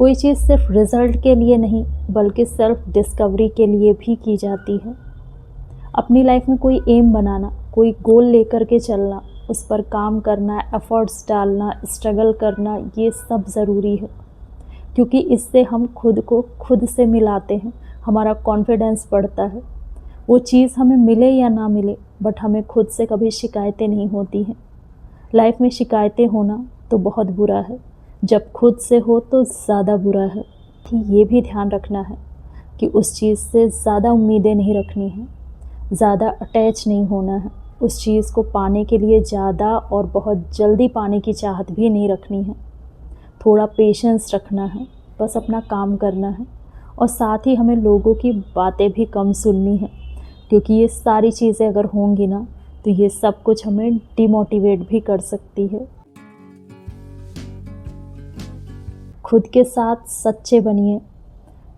कोई चीज़ सिर्फ रिज़ल्ट के लिए नहीं बल्कि सेल्फ डिस्कवरी के लिए भी की जाती है। अपनी लाइफ में कोई एम बनाना, कोई गोल लेकर के चलना, उस पर काम करना, एफर्ट्स डालना, स्ट्रगल करना, ये सब ज़रूरी है, क्योंकि इससे हम खुद को खुद से मिलाते हैं, हमारा कॉन्फिडेंस बढ़ता है। वो चीज़ हमें मिले या ना मिले, बट हमें खुद से कभी शिकायतें नहीं होती हैं। लाइफ में शिकायतें होना तो बहुत बुरा है, जब खुद से हो तो ज़्यादा बुरा है। ये भी ध्यान रखना है कि उस चीज़ से ज़्यादा उम्मीदें नहीं रखनी हैं, ज़्यादा अटैच नहीं होना है, उस चीज़ को पाने के लिए ज़्यादा और बहुत जल्दी पाने की चाहत भी नहीं रखनी है। थोड़ा पेशेंस रखना है, बस अपना काम करना है। और साथ ही हमें लोगों की बातें भी कम सुननी है, क्योंकि ये सारी चीज़ें अगर होंगी ना तो ये सब कुछ हमें डिमोटिवेट भी कर सकती है। खुद के साथ सच्चे बनिए,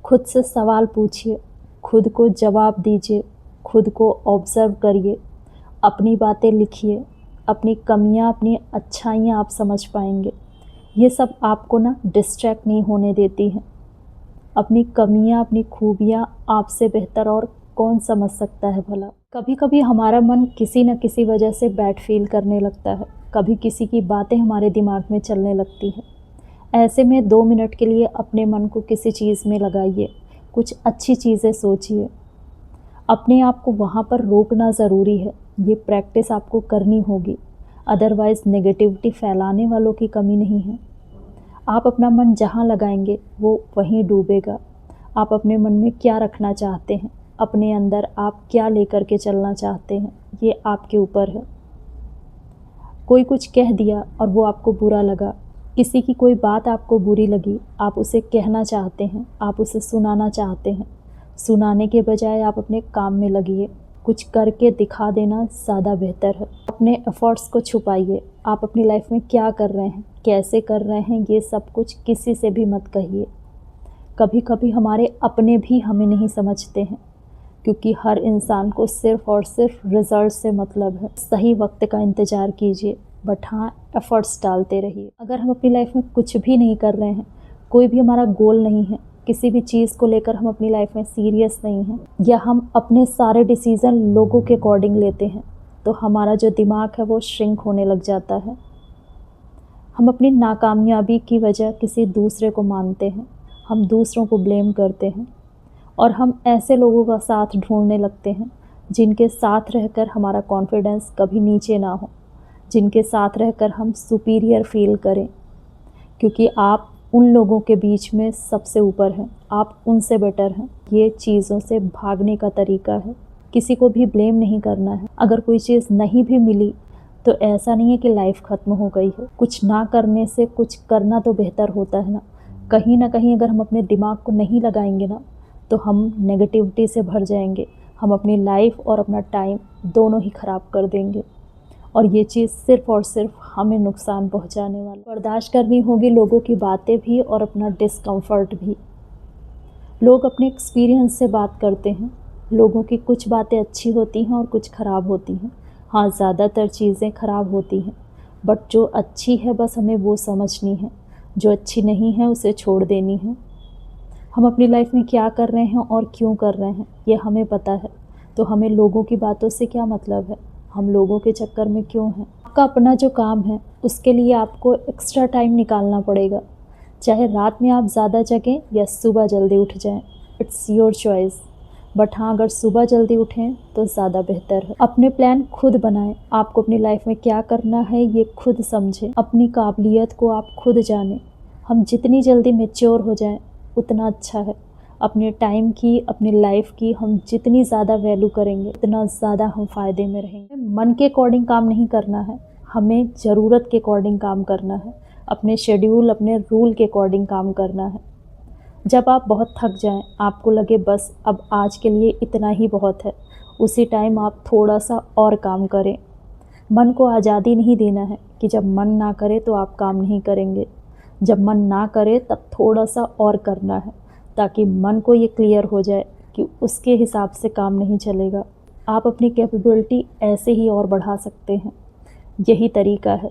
खुद से सवाल पूछिए, खुद को जवाब दीजिए, खुद को ऑब्ज़र्व करिए, अपनी बातें लिखिए, अपनी कमियां, अपनी अच्छाइयां आप समझ पाएंगे। ये सब आपको ना डिस्ट्रैक्ट नहीं होने देती हैं। अपनी कमियां, अपनी खूबियां आपसे बेहतर और कौन समझ सकता है भला। कभी कभी हमारा मन किसी न किसी वजह से बैड फील करने लगता है, कभी किसी की बातें हमारे दिमाग में चलने लगती हैं। ऐसे में 2 मिनट के लिए अपने मन को किसी चीज़ में लगाइए, कुछ अच्छी चीज़ें सोचिए। अपने आप को वहाँ पर रोकना ज़रूरी है, ये प्रैक्टिस आपको करनी होगी, अदरवाइज़ नेगेटिविटी फैलाने वालों की कमी नहीं है। आप अपना मन जहाँ लगाएंगे वो वहीं डूबेगा। आप अपने मन में क्या रखना चाहते हैं, अपने अंदर आप क्या लेकर के चलना चाहते हैं, ये आपके ऊपर है। कोई कुछ कह दिया और वो आपको बुरा लगा, किसी की कोई बात आपको बुरी लगी, आप उसे कहना चाहते हैं, आप उसे सुनाना चाहते हैं। सुनाने के बजाय आप अपने काम में लगिए, कुछ करके दिखा देना ज़्यादा बेहतर है। अपने एफर्ट्स को छुपाइए, आप अपनी लाइफ में क्या कर रहे हैं, कैसे कर रहे हैं, ये सब कुछ किसी से भी मत कहिए। कभी कभी हमारे अपने भी हमें नहीं समझते हैं, क्योंकि हर इंसान को सिर्फ़ और सिर्फ रिज़ल्ट से मतलब है। सही वक्त का इंतज़ार कीजिए, बट हाँ, एफ़र्ट्स डालते रहिए। अगर हम अपनी लाइफ में कुछ भी नहीं कर रहे हैं, कोई भी हमारा गोल नहीं है, किसी भी चीज़ को लेकर हम अपनी लाइफ में सीरियस नहीं हैं, या हम अपने सारे डिसीज़न लोगों के अकॉर्डिंग लेते हैं, तो हमारा जो दिमाग है वो श्रिंक होने लग जाता है। हम अपनी नाकामयाबी की वजह किसी दूसरे को मानते हैं, हम दूसरों को ब्लेम करते हैं, और हम ऐसे लोगों का साथ ढूंढने लगते हैं जिनके साथ रहकर हमारा कॉन्फिडेंस कभी नीचे ना हो, जिनके साथ रहकर हम सुपीरियर फील करें, क्योंकि आप उन लोगों के बीच में सबसे ऊपर हैं, आप उनसे बेटर हैं। ये चीज़ों से भागने का तरीका है। किसी को भी ब्लेम नहीं करना है। अगर कोई चीज़ नहीं भी मिली तो ऐसा नहीं है कि लाइफ ख़त्म हो गई है। कुछ ना करने से कुछ करना तो बेहतर होता है ना। कहीं ना कहीं अगर हम अपने दिमाग को नहीं लगाएंगे ना तो हम नेगेटिविटी से भर जाएंगे, हम अपनी लाइफ और अपना टाइम दोनों ही ख़राब कर देंगे, और ये चीज़ सिर्फ़ और सिर्फ हमें नुकसान पहुंचाने वाली। बर्दाश्त करनी होगी लोगों की बातें भी और अपना डिस्कम्फ़र्ट भी। लोग अपने एक्सपीरियंस से बात करते हैं, लोगों की कुछ बातें अच्छी होती हैं और कुछ ख़राब होती हैं। हाँ, ज़्यादातर चीज़ें ख़राब होती हैं, बट जो अच्छी है बस हमें वो समझनी है, जो अच्छी नहीं है उसे छोड़ देनी है। हम अपनी लाइफ में क्या कर रहे हैं और क्यों कर रहे हैं ये हमें पता है, तो हमें लोगों की बातों से क्या मतलब है, हम लोगों के चक्कर में क्यों हैं। आपका अपना जो काम है उसके लिए आपको एक्स्ट्रा टाइम निकालना पड़ेगा, चाहे रात में आप ज़्यादा जगें या सुबह जल्दी उठ जाएं, इट्स योर चॉइस। बट हाँ, अगर सुबह जल्दी उठें तो ज़्यादा बेहतर है। अपने प्लान खुद बनाएं, आपको अपनी लाइफ में क्या करना है ये खुद समझें, अपनी काबिलियत को आप खुद जानें। हम जितनी जल्दी मैच्योर हो जाएं उतना अच्छा है। अपने टाइम की, अपनी लाइफ की हम जितनी ज़्यादा वैल्यू करेंगे उतना ज़्यादा हम फ़ायदे में रहेंगे। मन के अकॉर्डिंग काम नहीं करना है, हमें ज़रूरत के अकॉर्डिंग काम करना है, अपने शेड्यूल, अपने रूल के अकॉर्डिंग काम करना है। जब आप बहुत थक जाएं, आपको लगे बस अब आज के लिए इतना ही बहुत है, उसी टाइम आप थोड़ा सा और काम करें। मन को आज़ादी नहीं देना है कि जब मन ना करे तो आप काम नहीं करेंगे, जब मन ना करे तब थोड़ा सा और करना है, ताकि मन को ये क्लियर हो जाए कि उसके हिसाब से काम नहीं चलेगा। आप अपनी कैपेबिलिटी ऐसे ही और बढ़ा सकते हैं। यही तरीका है।